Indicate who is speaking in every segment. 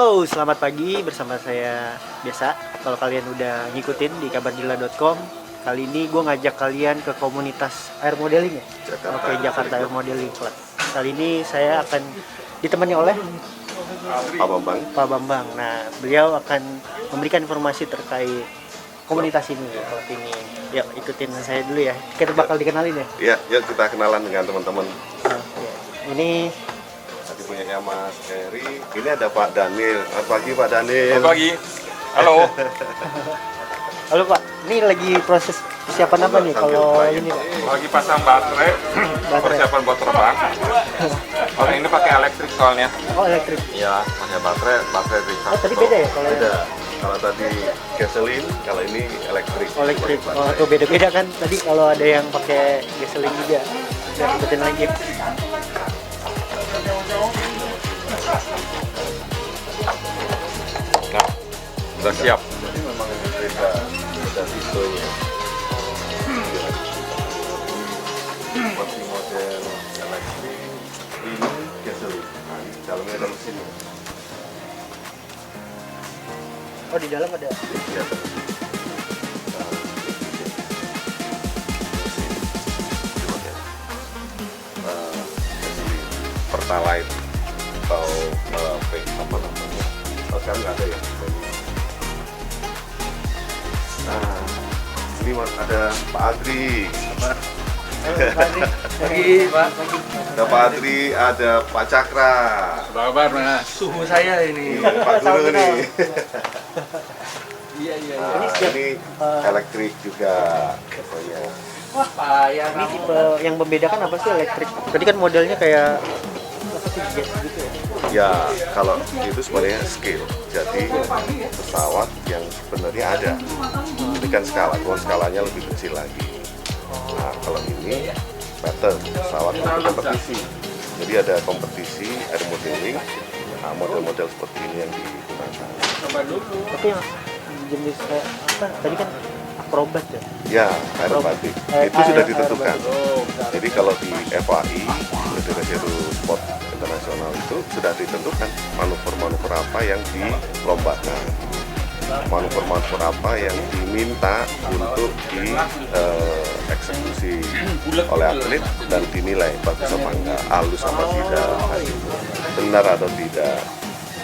Speaker 1: Halo, selamat pagi bersama saya biasa. Kalau kalian udah ngikutin di kabardila.com, kali ini gue ngajak kalian ke komunitas air modeling ya. Oke, Jakarta Air Modeling Club. Kali ini saya akan ditemani oleh Pak Bambang. Nah, beliau akan memberikan informasi terkait komunitas ini. Yuk, ikutin saya dulu ya. Kita bakal dikenalin ya.
Speaker 2: Iya, yuk kita kenalan dengan teman-teman.
Speaker 1: Ini
Speaker 2: Tadi punya Mas Heri. Ini ada Pak Daniel. Selamat pagi Pak Daniel.
Speaker 3: Selamat pagi. Halo.
Speaker 1: Halo Pak, ini lagi proses persiapan apa nih kalau ini Pak?
Speaker 3: Lagi pasang baterai. Persiapan buat terbang. Kalau ini pakai elektrik soalnya.
Speaker 1: Oh, elektrik.
Speaker 3: Iya, pakai baterai bisa.
Speaker 1: Oh, tadi beda ya kalau
Speaker 2: Beda. Kalau tadi gasolin, kalau ini elektrik.
Speaker 1: elektrik. Oh, tuh beda-beda kan. Tadi kalau ada yang pakai gasoline juga. Kita ikutin lagi.
Speaker 3: Nah, udah siap.
Speaker 2: Jadi memang beda tipenya. Masih model elektrik, ini gasolin. Nah, di dalamnya ada mesin.
Speaker 1: Oh, di dalam ada.
Speaker 2: Ya. Pertalite atau apa namanya? Oh, sekarang nggak ada ya. Nah, ini ada Pak Adri.
Speaker 1: Pagi, Pak.
Speaker 2: Ada Pak Adri, ada Pak Cakra.
Speaker 3: Apa kabar, Mas?
Speaker 4: Suhu saya ini.
Speaker 2: Ini Pak Guru nih.
Speaker 4: Iya.
Speaker 2: Nah, ini elektrik juga pokoknya.
Speaker 4: Wah, payah.
Speaker 1: Ini tipe yang membedakan apa sih elektrik? Tadi kan modelnya kayak apa sih jet gitu ya?
Speaker 2: Ya, kalau itu sebenarnya scale. Jadi pesawat yang sebenarnya ada. Ini kan skala, cuma skalanya lebih kecil lagi. Nah, kalau ini pattern pesawat untuk kompetisi. Jadi ada kompetisi air modeling. Nah, model-model seperti ini yang digunakan.
Speaker 1: Tapi yang jenis kayak apa? Tadi kan akrobat ya?
Speaker 2: Ya, aerobatik. Itu sudah ditentukan. Jadi kalau di FAI, Federasi Sport Internasional itu sudah ditentukan manuver-manuver apa yang dilombakan, manuver-manuver apa yang diminta untuk dieksekusi oleh atlet dan dinilai bagus apa enggak, halus apa tidak, benar atau tidak.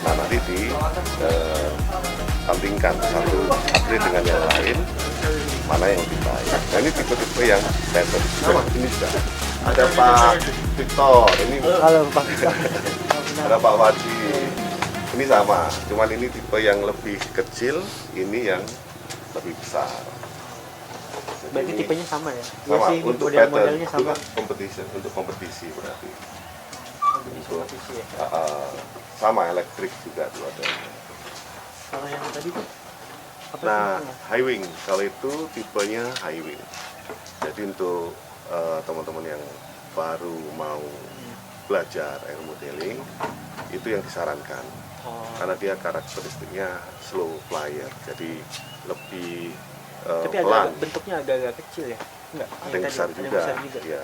Speaker 2: Nah, nanti ditandingkan satu atlet dengan yang lain, mana yang lebih baik. Nah, ini tipe-tipe yang pattern. Nah, ini sudah ada Pak Victor, ini
Speaker 1: Halo Pak.
Speaker 2: ada Pak Wadi. Ini sama, cuman ini tipe yang lebih kecil, ini yang lebih besar. Jadi
Speaker 1: Berarti
Speaker 2: ini
Speaker 1: tipenya sama ya? Iya
Speaker 2: sama
Speaker 1: sih,
Speaker 2: untuk
Speaker 1: model-modelnya
Speaker 2: pattern,
Speaker 1: sama.
Speaker 2: untuk kompetisi berarti.
Speaker 1: Kompetisi ya.
Speaker 2: Sama elektrik juga tuh ada.
Speaker 1: Kalau yang tadi tuh apa
Speaker 2: Nah,
Speaker 1: sih?
Speaker 2: high wing, kalau itu tipenya high wing. Jadi untuk teman-teman yang baru mau belajar air modeling, itu yang disarankan.
Speaker 1: Oh,
Speaker 2: Karena dia karakteristiknya slow flyer, jadi lebih
Speaker 1: tapi
Speaker 2: pelan.
Speaker 1: bentuknya agak-agak kecil ya? Enggak,
Speaker 2: Ada yang besar juga.
Speaker 1: Ya.
Speaker 2: Ya,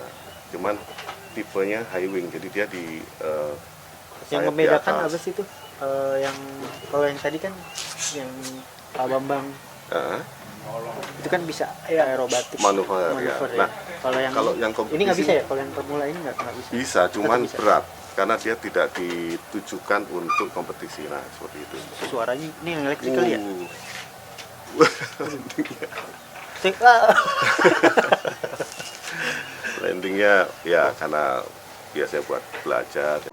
Speaker 2: cuman tipenya high wing, jadi dia di
Speaker 1: Yang
Speaker 2: sayap di
Speaker 1: membedakan
Speaker 2: atas.
Speaker 1: apa sih tuh? Yang kalau yang tadi kan yang Pak Bambang
Speaker 2: Heeh.
Speaker 1: itu kan bisa ya aerobatik
Speaker 2: Manuver, ya. Nah,
Speaker 1: kalau yang
Speaker 2: kompetisi
Speaker 1: ini nggak bisa ya, kalau yang pemula ini nggak bisa.
Speaker 2: bisa, cuman
Speaker 1: Tetap bisa.
Speaker 2: berat karena dia tidak ditujukan untuk kompetisi. Nah, seperti itu.
Speaker 1: Suaranya ini yang elektrik kali ya?
Speaker 2: Landingnya ya karena biasanya buat belajar.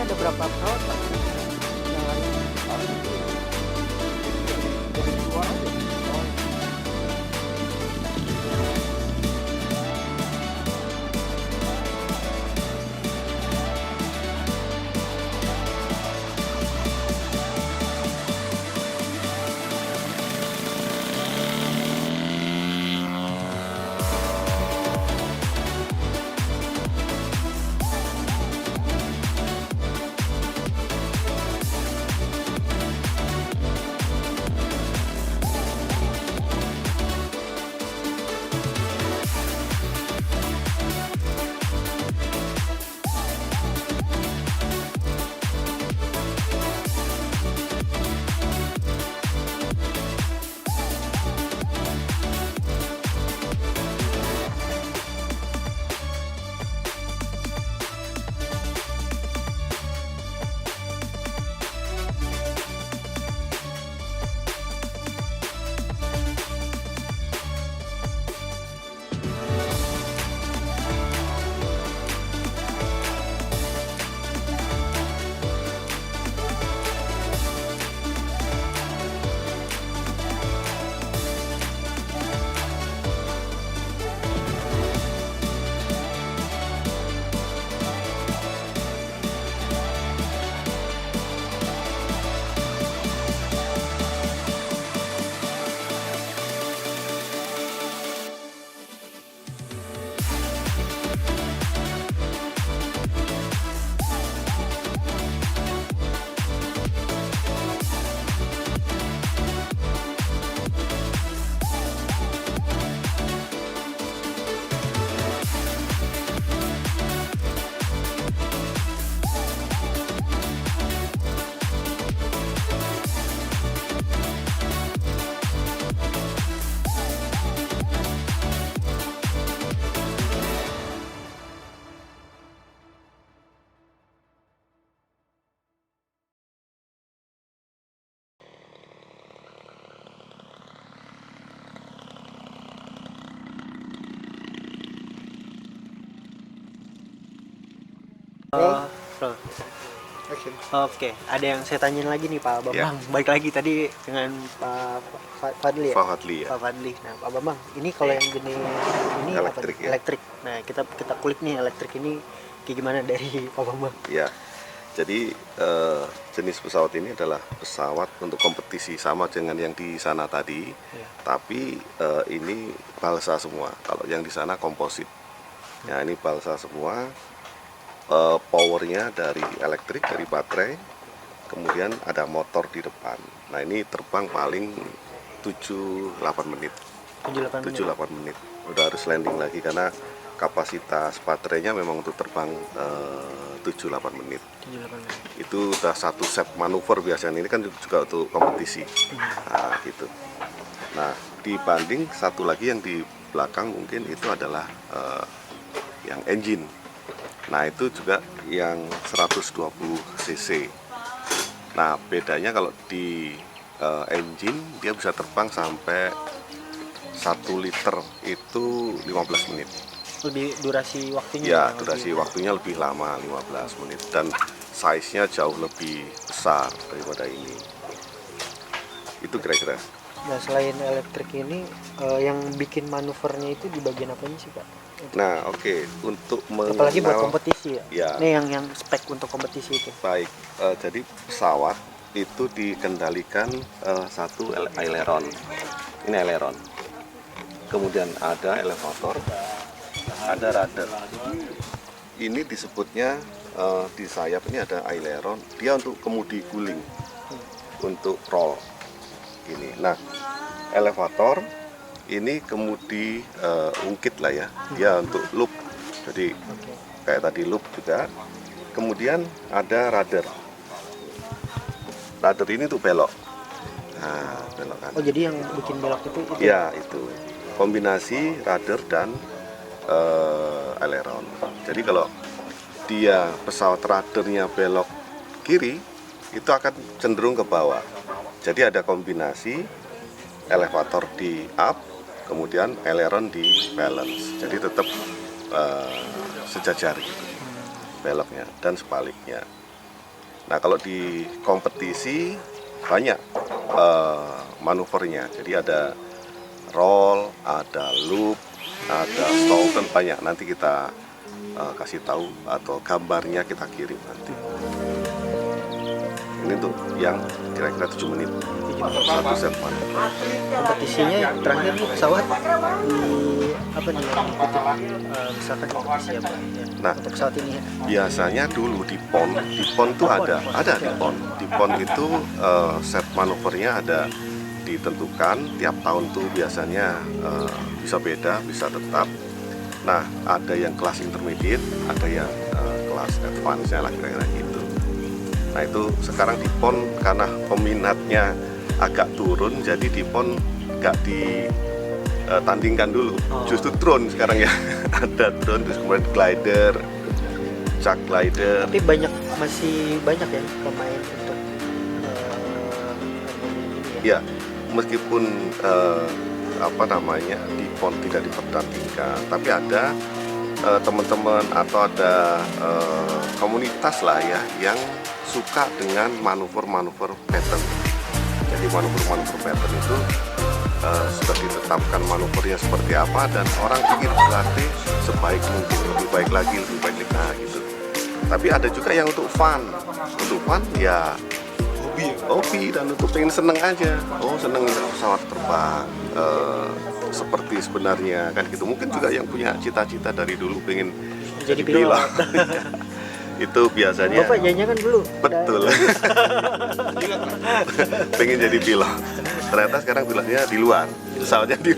Speaker 1: ada berapa pesawat Pak? Yang lain? Roll. Oke, ada yang saya tanyain lagi nih Pak Bambang. Baik lagi tadi dengan Pak Fadli ya.
Speaker 2: Pak Fadli ya.
Speaker 1: Pak Fadli. Nah, Pak Bambang, ini kalau yang jenis ini
Speaker 2: Elektrik,
Speaker 1: apa?
Speaker 2: ya?
Speaker 1: Elektrik. Nah, kita kulik nih elektrik ini kayak gimana dari Pak Bambang?
Speaker 2: Ya, jadi jenis pesawat ini adalah pesawat untuk kompetisi sama dengan yang di sana tadi, tapi ini balsa semua. Kalau yang di sana komposit. Ya, ini balsa semua. Powernya dari elektrik, dari baterai, kemudian ada motor di depan. Nah, ini terbang paling 7-8 menit.
Speaker 1: 7-8 menit.
Speaker 2: 7-8 menit. Udah harus landing lagi karena kapasitas baterainya memang untuk terbang 7-8 menit.
Speaker 1: 7-8 menit.
Speaker 2: Itu udah satu set manuver biasanya. Ini kan juga untuk kompetisi. Nah, gitu. Nah, dibanding satu lagi yang di belakang mungkin itu adalah yang engine. Nah, itu juga yang 120 cc. Nah, bedanya kalau di engine dia bisa terbang sampai 1 liter itu 15 menit.
Speaker 1: Lebih durasi waktunya.
Speaker 2: Ya, durasi waktunya lebih lama, 15 menit. Dan size-nya jauh lebih besar daripada ini. Itu kira-kira.
Speaker 1: Nah, selain elektrik ini yang bikin manuvernya itu di bagian apanya sih Pak?
Speaker 2: Nah, oke. Untuk mengenal,
Speaker 1: apalagi buat kompetisi ya?
Speaker 2: Ya.
Speaker 1: Ini yang spek untuk kompetisi itu.
Speaker 2: Baik, jadi pesawat itu dikendalikan satu aileron. Ini aileron. Kemudian ada elevator, ada rudder. Ini disebutnya di sayap ini ada aileron. Dia untuk kemudi guling, untuk roll. Ini. Nah, elevator ini kemudi ungkit lah ya. Dia untuk loop. Jadi kayak tadi loop juga. Kemudian ada rudder. Rudder ini untuk belok. Nah, belok kan.
Speaker 1: Oh, jadi yang bikin belok itu?
Speaker 2: Ya, itu kombinasi rudder dan aileron. Jadi kalau dia pesawat ruddernya belok kiri, itu akan cenderung ke bawah. Jadi ada kombinasi elevator di up, kemudian aileron di balance. Jadi tetap sejajar gitu, beloknya dan sebaliknya. Nah kalau di kompetisi banyak manuvernya. Jadi ada roll, ada loop, ada Stolten, banyak. Nanti kita kasih tahu atau gambarnya kita kirim nanti. Ini tuh yang kira-kira 7 menit satu set manuver.
Speaker 1: Kompetisinya terakhir nih pesawat di apa nih yang ikutin misalkan kompetisi apa ya,
Speaker 2: Nah,
Speaker 1: untuk pesawat ini ya.
Speaker 2: biasanya dulu di PON tuh ada di PON. Di PON itu set manuvernya ada ditentukan tiap tahun tuh biasanya bisa beda, bisa tetap. Nah, ada yang kelas intermediate, ada yang kelas advance-nya lah kira-kira gitu. Nah, itu sekarang di PON karena peminatnya agak turun, jadi di PON nggak ditandingkan dulu. Justru drone sekarang ya. Ada drone, terus kemudian glider, chuck glider.
Speaker 1: Tapi masih banyak ya pemain untuk ini ya.
Speaker 2: Ya, meskipun di PON tidak dipertandingkan, tapi ada teman-teman atau ada komunitas lah ya yang suka dengan manuver-manuver pattern. Jadi manuver-manuver pattern itu sudah ditetapkan manuvernya seperti apa dan orang ingin berlatih sebaik mungkin, lebih baik lagi. Nah gitu. Tapi ada juga yang untuk fun ya hobi dan untuk pengen seneng aja. Oh, seneng pesawat terbang seperti sebenarnya kan gitu. Mungkin juga yang punya cita-cita dari dulu pengen
Speaker 1: Jadi pilot.
Speaker 2: Itu biasanya
Speaker 1: Bapak jangan dulu.
Speaker 2: betul. Pengen jadi pilot. Ternyata sekarang pilotnya di luar, pesawatnya di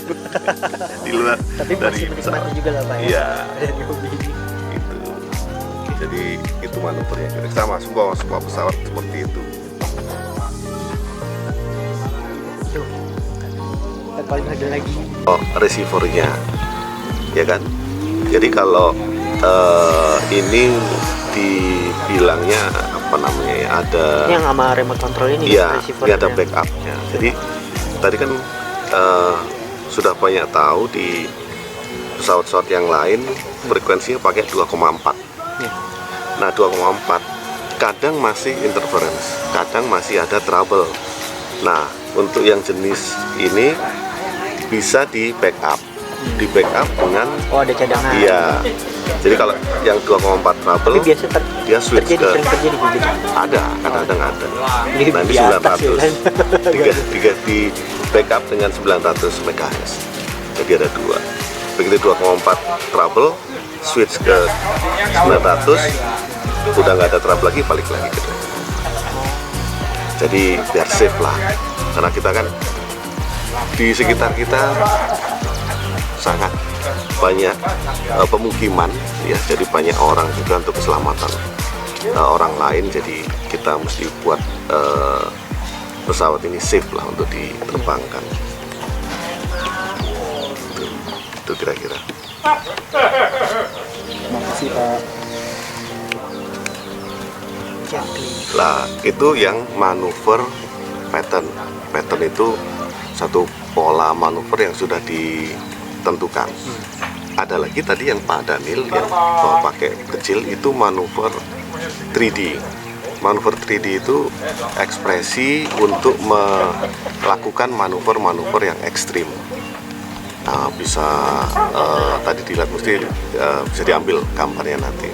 Speaker 2: luar.
Speaker 1: Tapi masih menikmati juga lah Pak ya.
Speaker 2: Iya.
Speaker 1: Dari hobi ini.
Speaker 2: Itu. Jadi itu manuvernya sama semua pesawat seperti itu.
Speaker 1: Tuh. Dan paling ada lagi.
Speaker 2: Oh, receivernya, ya kan? Jadi kalau ini dibilangnya apa namanya ya, ada
Speaker 1: Ini yang sama remote control ini
Speaker 2: iya,
Speaker 1: receiver
Speaker 2: ini ada
Speaker 1: ya.
Speaker 2: backupnya. Jadi tadi kan sudah banyak tahu di pesawat-pesawat yang lain frekuensinya pakai 2,4.
Speaker 1: Ya.
Speaker 2: Nah 2,4 kadang masih interference, kadang masih ada trouble. Nah untuk yang jenis ini bisa di backup dengan
Speaker 1: Oh, ada cadangan.
Speaker 2: iya. Jadi kalau yang 2,4
Speaker 1: Tapi
Speaker 2: trouble
Speaker 1: biasa
Speaker 2: dia switch ke
Speaker 1: sering terjadi gitu.
Speaker 2: ada, kadang-kadang ada.
Speaker 1: Di
Speaker 2: Nah ini
Speaker 1: atas ya
Speaker 2: 900
Speaker 1: kan?
Speaker 2: di backup dengan 900 MHz. Jadi ada dua. Begitu 2,4 trouble switch ke 900 udah nggak ada trouble lagi, balik lagi ke 2,4. Jadi biar safe lah, karena kita kan di sekitar kita sangat banyak pemukiman ya, jadi banyak orang juga untuk keselamatan orang lain, jadi kita mesti buat pesawat ini safe lah untuk diterbangkan. Itu kira-kira.
Speaker 4: Makasih Pak.
Speaker 2: Lah itu yang manuver pattern. Pattern itu satu pola manuver yang sudah ditentukan. Ada lagi tadi yang Pak Daniel yang pakai kecil itu manuver 3D. Manuver 3D itu ekspresi untuk melakukan manuver-manuver yang ekstrim. Nah, bisa tadi dilihat mesti bisa diambil gambarnya nanti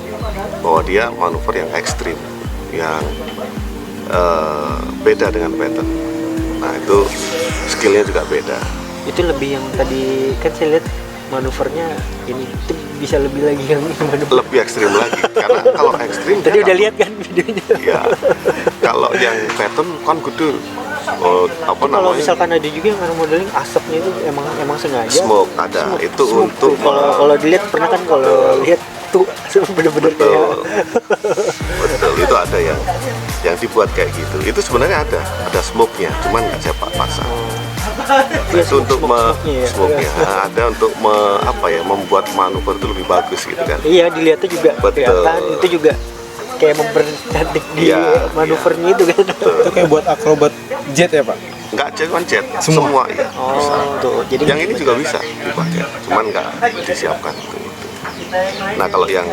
Speaker 2: bahwa dia manuver yang ekstrim, yang beda dengan pattern. Nah itu skillnya juga beda.
Speaker 1: Itu lebih yang tadi kan saya lihat manuvernya ini itu bisa lebih lagi yang manuver.
Speaker 2: Lebih ekstrim lagi karena kalau ekstrim
Speaker 1: Tadi udah lihat kan videonya.
Speaker 2: ya, kalau yang pattern kan gede. Apa
Speaker 1: Kalau
Speaker 2: namanya?
Speaker 1: misalkan ada juga yang modeling asapnya itu emang sengaja.
Speaker 2: Smoke ada.
Speaker 1: Smoke.
Speaker 2: Itu
Speaker 1: Smoke
Speaker 2: untuk
Speaker 1: tuh. Kalau dilihat pernah kan kalau lihat tuh bener-bener
Speaker 2: betul,
Speaker 1: kayak
Speaker 2: betul itu ada yang dibuat kayak gitu. Itu sebenarnya ada smoke-nya, cuman nggak saya pasang.
Speaker 1: ya,
Speaker 2: Itu untuk
Speaker 1: smoke-nya ya.
Speaker 2: smoke-nya. Ada untuk membuat manuver itu lebih bagus gitu kan.
Speaker 1: Iya, dilihatnya juga
Speaker 2: Betul.
Speaker 1: kelihatan itu juga kayak mempercantik di
Speaker 2: Iya,
Speaker 1: manuvernya itu kan.
Speaker 4: Itu kayak buat akrobat jet ya Pak?
Speaker 2: Nggak cuman jet, semua ya. Bisa.
Speaker 1: Oh, tuh. Jadi
Speaker 2: Yang ini juga bisa dipakai, cuman nggak disiapkan untuk itu. Nah kalau yang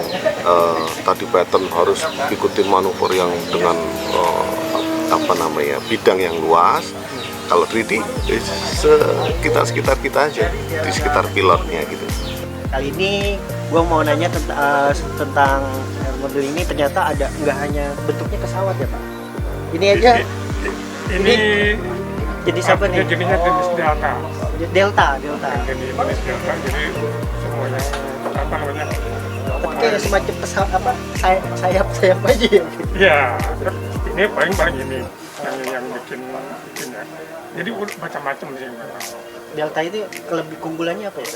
Speaker 2: tadi pattern harus ikutin manuver yang dengan bidang yang luas. Kalau 3D sekitar kita aja di sekitar pilotnya gitu.
Speaker 1: Kali ini gue mau nanya tentang model ini. Ternyata ada nggak hanya bentuknya pesawat ya Pak. Ini aja.
Speaker 5: Ini
Speaker 1: jenis apa nih?
Speaker 5: jenisnya jenis Delta.
Speaker 1: Delta.
Speaker 5: Jenis Delta. Jadi semuanya apa namanya?
Speaker 1: Tapi kayak semacam pesawat apa? Sayap aja ya.
Speaker 5: Ya, ini paling ini yang bikin ya. Jadi macam-macam sih.
Speaker 1: Delta itu lebih keunggulannya apa ya?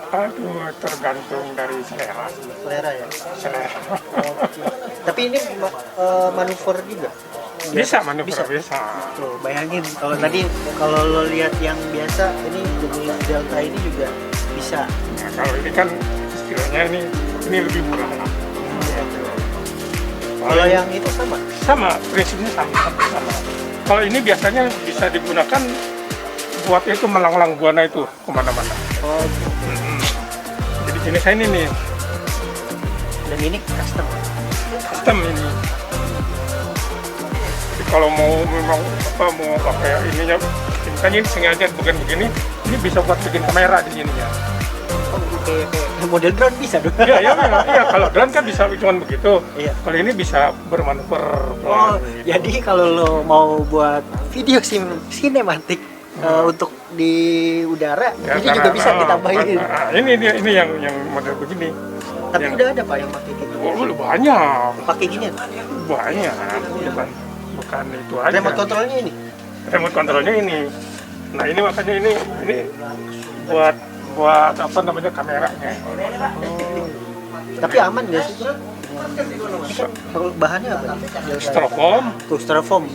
Speaker 5: Aduh, tergantung dari selera.
Speaker 1: Selera ya.
Speaker 5: Selera.
Speaker 1: Tapi ini manuver juga.
Speaker 5: Bisa manuver bisa.
Speaker 1: Tuh, bayangin kalau lo lihat yang biasa, ini jenis Delta ini juga bisa.
Speaker 5: Nah, kalau ini kan istilahnya ini lebih murah lah.
Speaker 1: Kalau yang itu
Speaker 5: Sama, prinsipnya sama. Kalau ini biasanya bisa digunakan buat itu melanglang buana itu kemana-mana.
Speaker 1: Oh,
Speaker 5: Jadi jenisnya ini nih,
Speaker 1: dan ini
Speaker 5: custom ini. Jadi kalau mau pakai ininya, kan ini sengaja bukan begini, ini bisa buat bikin kamera di sini ya.
Speaker 1: kayak model drone bisa dong.
Speaker 5: Iya, kalau drone kan bisa cuma begitu.
Speaker 1: Iya.
Speaker 5: Kalau ini bisa bermanuver.
Speaker 1: Oh, jadi kalau lo mau buat video sinematik untuk di udara, ini juga bisa ditambahin.
Speaker 5: Ini yang model begini.
Speaker 1: Tapi udah ada Pak yang pakai gitu.
Speaker 5: Oh, banyak.
Speaker 1: Pakai gini.
Speaker 5: Banyak. Bukan itu aja.
Speaker 1: Remote controlnya ini.
Speaker 5: Remote controlnya ini. Nah, ini makanya ini buat apa namanya kameranya.
Speaker 1: Tapi aman nggak sih? Bahannya apa?
Speaker 5: Styrofoam.
Speaker 1: Tuh, styrofoam.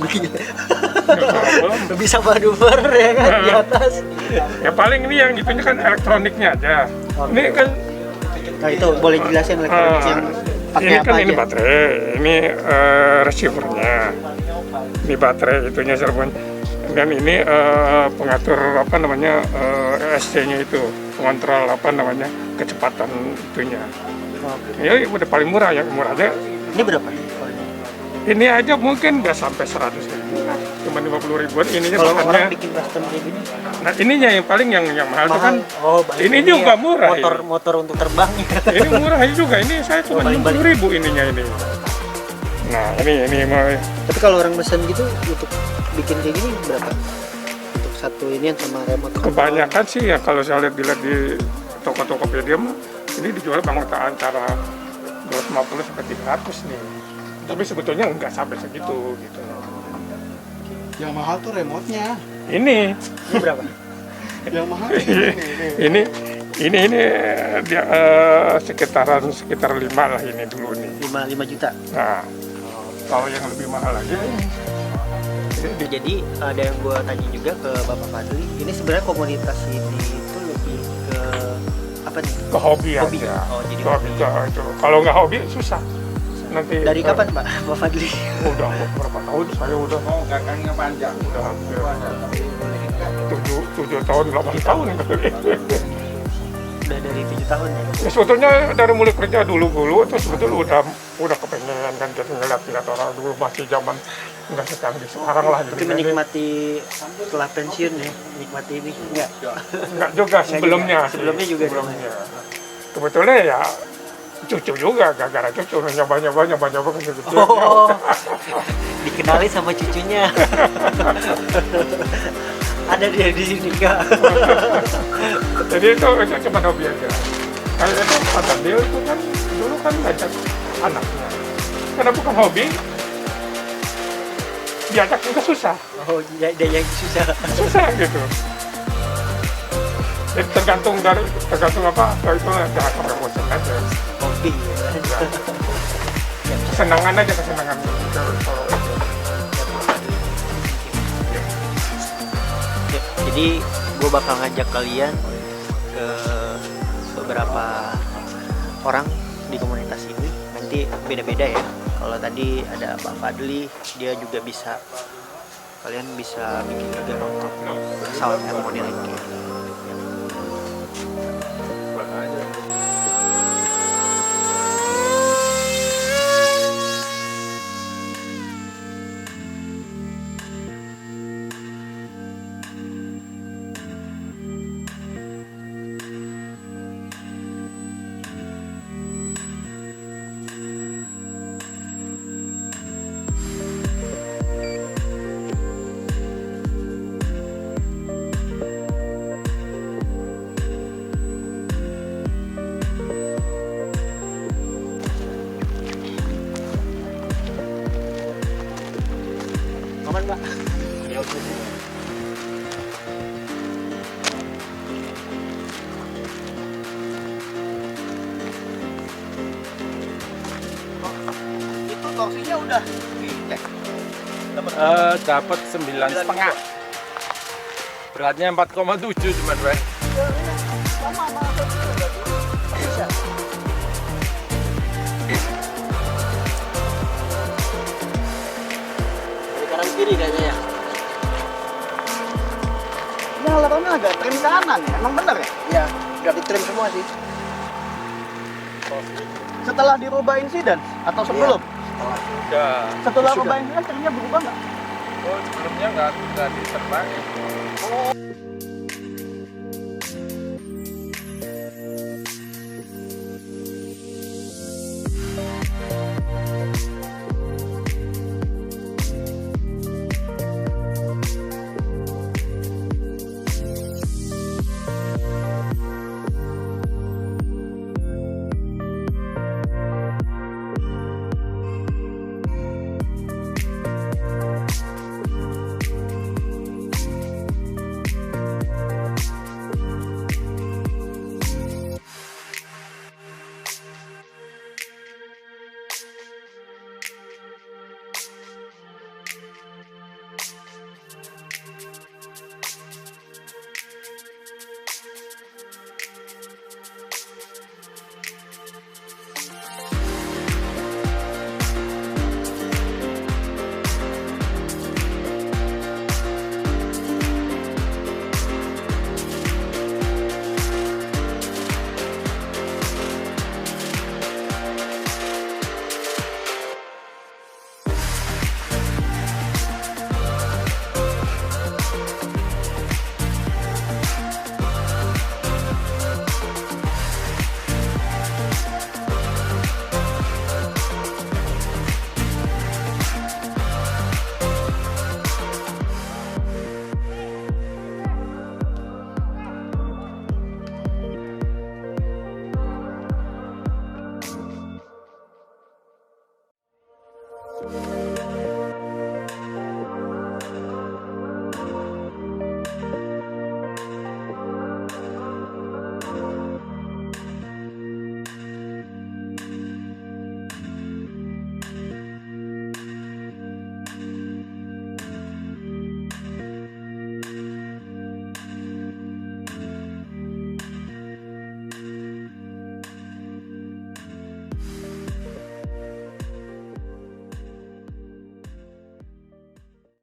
Speaker 1: Bisa manuver ya kan di atas.
Speaker 5: Ya paling ini yang gitunya kan elektroniknya aja. Ini kan.
Speaker 1: Nah itu boleh jelasin elektronik yang pakai
Speaker 5: Ini
Speaker 1: apa
Speaker 5: kan
Speaker 1: aja?
Speaker 5: ini baterai, ini receivernya, ini baterai itunya servon, dan ini pengatur apa namanya ESC-nya itu, pengontrol apa namanya kecepatan itunya. Ya udah paling murah, yang murah aja.
Speaker 1: Ini berapa?
Speaker 5: Ini aja mungkin nggak sampai 100.000, cuma 50.000-an. Ininya
Speaker 1: Kalau
Speaker 5: bahannya.
Speaker 1: orang bikin custom kayak gini,
Speaker 5: Nah ininya yang paling yang mahal itu kan. Ini
Speaker 1: ini
Speaker 5: juga
Speaker 1: ya,
Speaker 5: murah.
Speaker 1: motor untuk terbangnya.
Speaker 5: Ini murah juga. Ini saya cuma 50.000 ininya ini. Nah ini mau.
Speaker 1: Tapi kalau orang mesen gitu untuk bikin kayak gini berapa? Untuk satu ini sama remote control.
Speaker 5: Kebanyakan sih ya kalau saya dilihat di toko-toko Tokopedia ini dijual bang antara 250 sampai 300 nih. Tapi sebetulnya nggak sampai segitu gitu.
Speaker 4: Yang mahal tuh remote-nya.
Speaker 5: Ini
Speaker 1: berapa?
Speaker 4: Yang mahal
Speaker 5: ini dia sekitar 5 lah ini dulu nih.
Speaker 1: 5 juta.
Speaker 5: Nah, kalau yang lebih mahal lagi
Speaker 1: Jadi ada yang gua tanya juga ke Bapak Fadli. Ini sebenarnya komunitas ini itu lebih ke apa nih?
Speaker 5: ke hobi
Speaker 1: Hobi.
Speaker 5: aja.
Speaker 1: Oh, jadi
Speaker 5: Ke
Speaker 1: hobi.
Speaker 5: itu. Kalau nggak hobi susah. Nanti
Speaker 1: Dari kapan Pak Fadli?
Speaker 5: Udah berapa tahun saya udah
Speaker 3: Gagangnya panjang.
Speaker 5: udah hampir 7 tahun 8 tahun kali.
Speaker 1: Udah dari 7 tahun ya.
Speaker 5: Ya, sebetulnya dari mulai kerja dulu terus sebetulnya udah kepengen kan jadi ngeliat orang dulu masih zaman nggak secanggih sekarang lah.
Speaker 1: Tapi
Speaker 5: Jadi
Speaker 1: menikmati setelah pensiun ya, menikmati ini enggak?
Speaker 5: nggak juga sebelumnya.
Speaker 1: Sebelumnya juga
Speaker 5: sebelumnya. Kebetulan ya cucu juga gara-gara cucu nyoba-nyoba gitu.
Speaker 1: Oh, dikenali sama cucunya. Ada dia di sini enggak?
Speaker 5: Jadi itu cuma hobi aja. Kayak itu kata dia itu kan dulu kan ngajak anaknya. Karena bukan hobi, diajak juga susah.
Speaker 1: Oh, ada yang susah.
Speaker 5: Gitu. Jadi tergantung apa? Kalau itu jangan sampai bosan aja.
Speaker 1: Hobi ya.
Speaker 5: Kesenangan aja kesenangan.
Speaker 1: Jadi gue bakal ngajak kalian ke beberapa orang di komunitas ini. Nanti beda-beda ya. Kalau tadi ada Pak Fadli, dia juga bisa, kalian bisa bikin juga untuk pesawat yang modeling kayak Pak. Itu torsinya udah dicek.
Speaker 3: Dapat 9,5. Beratnya 4,7 cuman, Pak.
Speaker 1: Dari kanan kiri kayaknya ya. Ini halamannya agak trim kanan ya, emang bener ya? Iya, udah ditrim semua sih. Setelah dirubah insiden atau sebelum?
Speaker 3: Udah.
Speaker 1: Setelah rubah insiden trimnya berubah nggak?
Speaker 3: Oh, sebelumnya nggak diterbangin.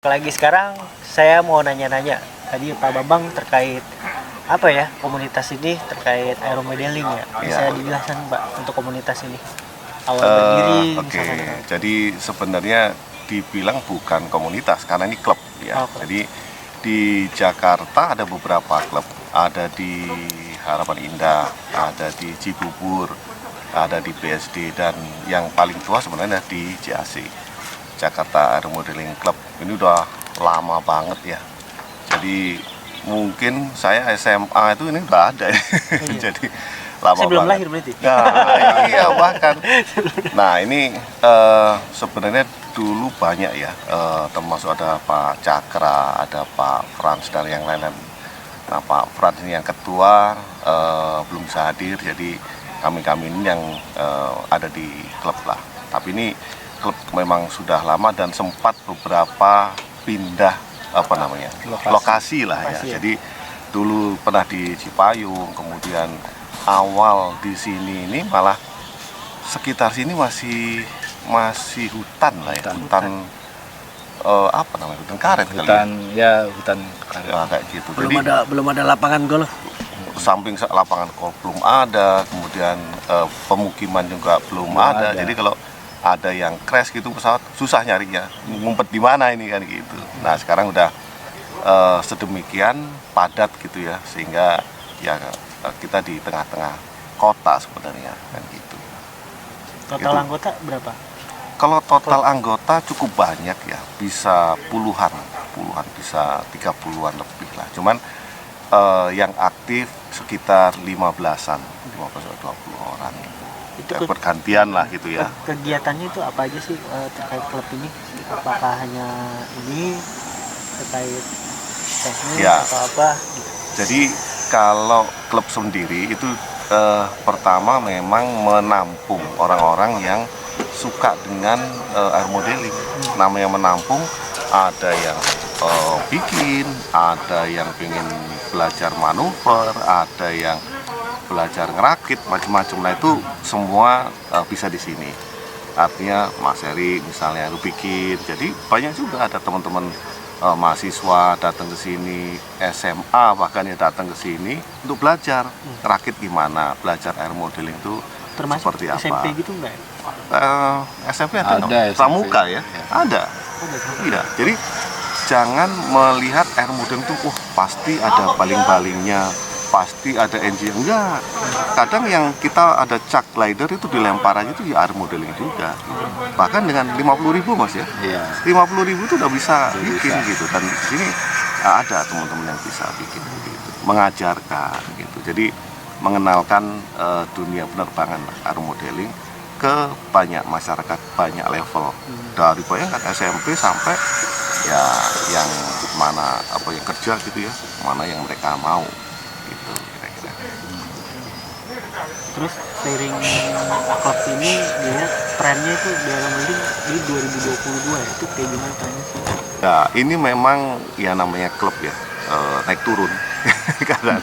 Speaker 1: Lagi sekarang saya mau nanya-nanya tadi Pak Bambang terkait apa ya komunitas ini terkait aeromodeling ya. Bisa dijelaskan Pak untuk komunitas ini awal berdiri.
Speaker 2: Oke, jadi sebenarnya dibilang bukan komunitas karena ini klub ya. Jadi di Jakarta ada beberapa klub, ada di Harapan Indah, ada di Cibubur, ada di BSD, dan yang paling tua sebenarnya di JAC, Jakarta Aero Modeling Club. Ini udah lama banget ya. Jadi mungkin saya SMA itu ini udah ada ya. Jadi lama
Speaker 1: Sebelum
Speaker 2: banget.
Speaker 1: lahir berarti?
Speaker 2: Nah, iya bahkan. Nah ini sebenarnya dulu banyak ya, termasuk ada Pak Cakra, ada Pak Frans dan yang lain-lain. Nah Pak Frans ini yang ketua belum bisa hadir, jadi kami ini yang ada di klub lah. Tapi ini klub memang sudah lama dan sempat beberapa pindah lokasi lah ya. Jadi dulu pernah di Cipayung, kemudian awal di sini ini malah sekitar sini masih hutan lah ya, hutan karet kali ya.
Speaker 6: Hutan karet.
Speaker 2: Ya, kayak gitu.
Speaker 1: Belum ada lapangan golf.
Speaker 2: Samping lapangan golf belum ada, kemudian pemukiman juga belum ada. Jadi kalau ada yang crash gitu pesawat susah nyarinya, ngumpet di mana ini kan gitu. Nah sekarang udah sedemikian padat gitu ya, sehingga ya kita di tengah-tengah kota sebenarnya kan gitu.
Speaker 1: Total
Speaker 2: Gitu.
Speaker 1: anggota berapa?
Speaker 2: Kalau total anggota cukup banyak ya, bisa puluhan bisa 30-an lebih lah. Cuman yang aktif sekitar 15-an, 15-20 orang.
Speaker 1: Itu
Speaker 2: ya, bergantian lah gitu ya.
Speaker 1: kegiatannya itu apa aja sih terkait klub ini? Apakah hanya ini terkait teknik
Speaker 2: Ya.
Speaker 1: atau apa? Gitu.
Speaker 2: Jadi kalau klub sendiri itu pertama memang menampung orang-orang yang suka dengan air modeling. Namanya menampung, ada yang bikin, ada yang ingin belajar manuver, ada yang belajar ngerakit, macam-macam. Nah itu semua bisa di sini. Artinya Mas Eri misalnya lu bikin, jadi banyak juga ada teman-teman mahasiswa datang ke sini, SMA bahkan yang datang ke sini untuk belajar rakit gimana, belajar air modeling itu
Speaker 1: Termasuk
Speaker 2: seperti apa.
Speaker 1: SMP gitu enggak?
Speaker 2: SMP ada,
Speaker 6: Ada SMP.
Speaker 2: pramuka ya, ada. Iya, jadi jangan melihat air modeling itu, pasti ada baling-balingnya, pasti ada engine. Enggak, kadang yang kita ada chuck glider itu dilempar aja itu ya air modeling juga. Bahkan dengan 50.000 Mas ya,
Speaker 6: Iya.
Speaker 2: 50.000 itu udah bisa bikin gitu. Dan di sini ada teman-teman yang bisa bikin gitu, mengajarkan gitu. Jadi mengenalkan dunia penerbangan air modeling ke banyak masyarakat, banyak level, dari bayangkan SMP sampai ya yang mana apa yang kerja gitu ya, mana yang mereka mau gitu kira-kira.
Speaker 1: Terus seiring klub ini dilihat trennya itu di air modeling di 2022 ya, itu kayak gimana trennya sih?
Speaker 2: Ya ini memang ya namanya klub ya, naik turun. Karena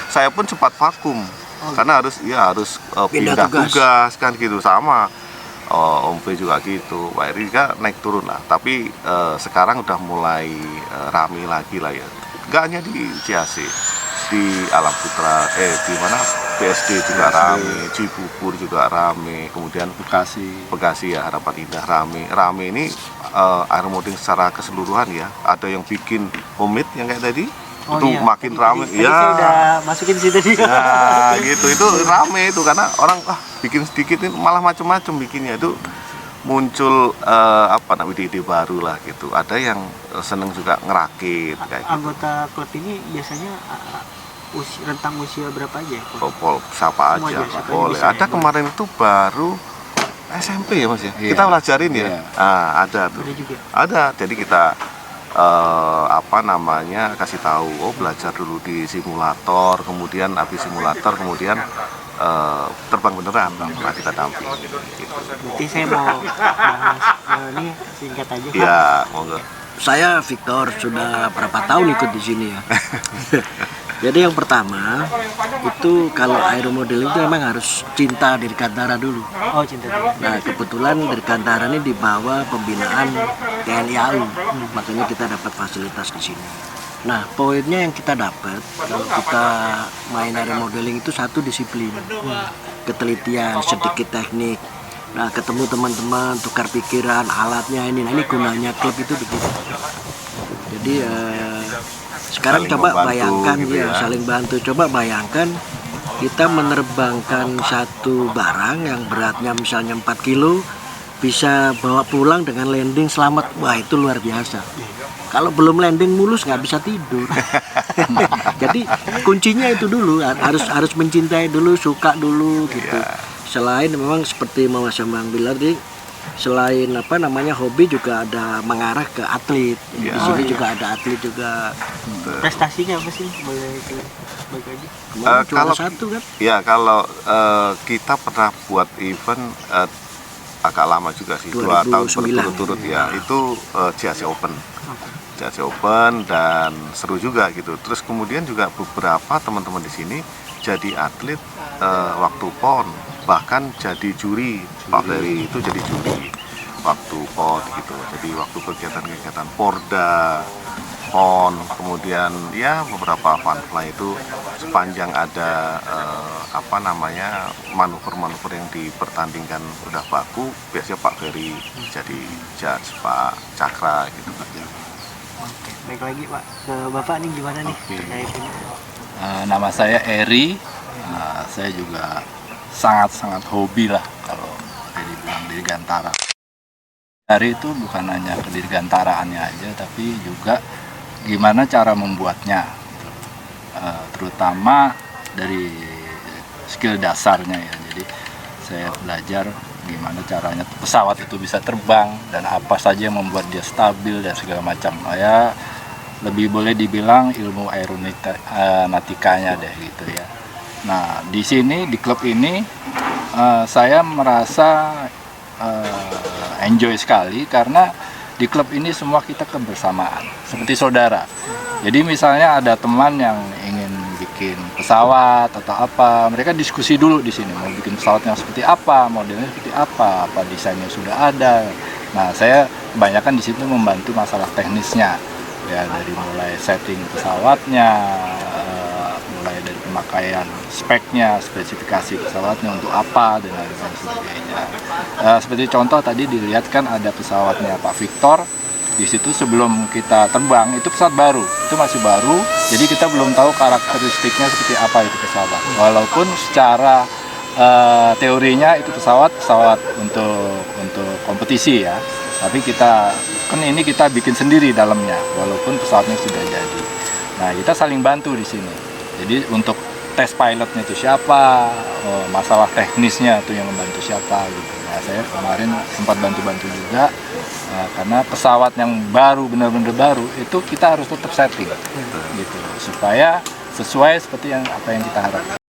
Speaker 2: saya pun sempat vakum karena harus pindah tugas kan gitu, sama Om V juga gitu, Pak Eri juga naik turun lah. Tapi sekarang udah mulai rame lagi lah ya, nggak hanya di CAC, di Alam Putra, di mana BSD juga rame, Cibubur juga rame, kemudian Bekasi ya, Harapan Indah rame ini air modeling secara keseluruhan ya. Ada yang bikin homemade yang kayak tadi, itu
Speaker 1: iya.
Speaker 2: makin rame
Speaker 1: Tadi
Speaker 2: ya.
Speaker 1: saya udah masukin situ tadi.
Speaker 2: Nah, gitu itu rame itu karena orang bikin sedikit ini malah macam-macam bikinnya, itu muncul ide-ide baru lah gitu. Ada yang seneng juga ngerakit kayak gitu.
Speaker 1: Anggota klub ini biasanya rentang usia berapa aja ya?
Speaker 2: Siapa
Speaker 1: Semua
Speaker 2: aja
Speaker 1: aja, siapa
Speaker 2: boleh.
Speaker 1: aja bisa
Speaker 2: Ada
Speaker 1: ya,
Speaker 2: kemarin itu baru SMP ya Mas ya.
Speaker 6: Iya.
Speaker 2: Kita pelajarin ya.
Speaker 6: Iya.
Speaker 2: Ada tuh.
Speaker 1: Ada juga.
Speaker 2: Ada. Jadi kita kasih tahu, belajar dulu di simulator, kemudian habis simulator kemudian terbang beneran. Nah, kita dampingi gitu.
Speaker 1: Berarti saya mau bahas ini singkat aja Pak.
Speaker 2: Iya, monggo.
Speaker 7: Saya Victor, sudah berapa tahun ikut di sini ya. Jadi yang pertama itu kalau aeromodeling itu memang harus cinta Dirgantara dulu.
Speaker 1: Oh, cinta dulu.
Speaker 7: Nah kebetulan Dirgantara ini di bawah pembinaan TNI AU, makanya kita dapat fasilitas di sini. Nah poinnya yang kita dapat kalau kita main aeromodeling itu satu disiplin, ketelitian, sedikit teknik. Nah ketemu teman-teman, tukar pikiran, alatnya ini. Nah ini gunanya klub itu begitu. Jadi sekarang
Speaker 2: Saling
Speaker 7: coba
Speaker 2: membantu
Speaker 7: bayangkan
Speaker 2: gitu ya.
Speaker 7: saling bantu. Coba bayangkan kita menerbangkan satu barang yang beratnya misalnya 4 kilo bisa bawa pulang dengan landing selamat. Wah itu luar biasa. Kalau belum landing mulus nggak bisa tidur. Jadi kuncinya itu dulu, harus mencintai dulu, suka dulu gitu. Selain memang seperti Mas Bang bilang tadi, selain hobi juga ada mengarah ke atlet. Di sini juga ada atlet juga.
Speaker 1: Prestasinya apa sih? Balik lagi.
Speaker 7: Kemarin juara
Speaker 2: Kalau
Speaker 7: 1 kan?
Speaker 2: ya kalau kita pernah buat event agak lama juga sih, 2 tahun
Speaker 7: 2009.
Speaker 2: berturut-turut ya. Itu CAC Open. CAC Open dan seru juga gitu. Terus kemudian juga beberapa teman-teman di sini jadi atlet waktu PON, bahkan jadi juri. Pak Ferry itu jadi juri waktu PON gitu. Jadi waktu kegiatan-kegiatan Porda, PON, kemudian ya beberapa funfly itu sepanjang ada manuver-manuver yang dipertandingkan udah baku, biasanya Pak Ferry jadi judge, Pak Cakra gitu Pak.
Speaker 1: Oke, baik lagi Pak. Ke Bapak nih gimana nih terkait ini?
Speaker 6: Nama saya Eri. Saya juga sangat-sangat hobi lah kalau dibilang Dirgantara. Dari itu bukan hanya kedirgantaraannya aja, tapi juga gimana cara membuatnya, terutama dari skill dasarnya ya. Jadi Saya belajar gimana caranya pesawat itu bisa terbang dan apa saja yang membuat dia stabil dan segala macam. Ya lebih boleh dibilang ilmu aeronautikanya deh gitu ya. Nah di sini di klub ini saya merasa enjoy sekali karena di klub ini semua kita kebersamaan seperti saudara. Jadi misalnya ada teman yang ingin bikin pesawat atau apa, mereka diskusi dulu di sini mau bikin pesawat yang seperti apa, modelnya seperti apa desainnya sudah ada. Nah saya kebanyakan di situ membantu masalah teknisnya. Ya dari mulai setting pesawatnya, mulai dari pemakaian speknya, spesifikasi pesawatnya untuk apa dan lain sebagainya. Seperti contoh tadi dilihat kan ada pesawatnya Pak Victor. Di situ sebelum kita terbang itu pesawat baru, itu masih baru. Jadi kita belum tahu karakteristiknya seperti apa itu pesawat. Walaupun secara teorinya itu pesawat untuk kompetisi ya. Tapi kita bikin sendiri dalamnya, walaupun pesawatnya sudah jadi. Nah kita saling bantu di sini. Jadi untuk tes pilotnya itu siapa, masalah teknisnya itu yang membantu siapa gitu. Nah saya kemarin sempat bantu-bantu juga, karena pesawat yang baru benar-benar baru itu kita harus tetap setting, gitu supaya sesuai seperti apa yang kita harapkan.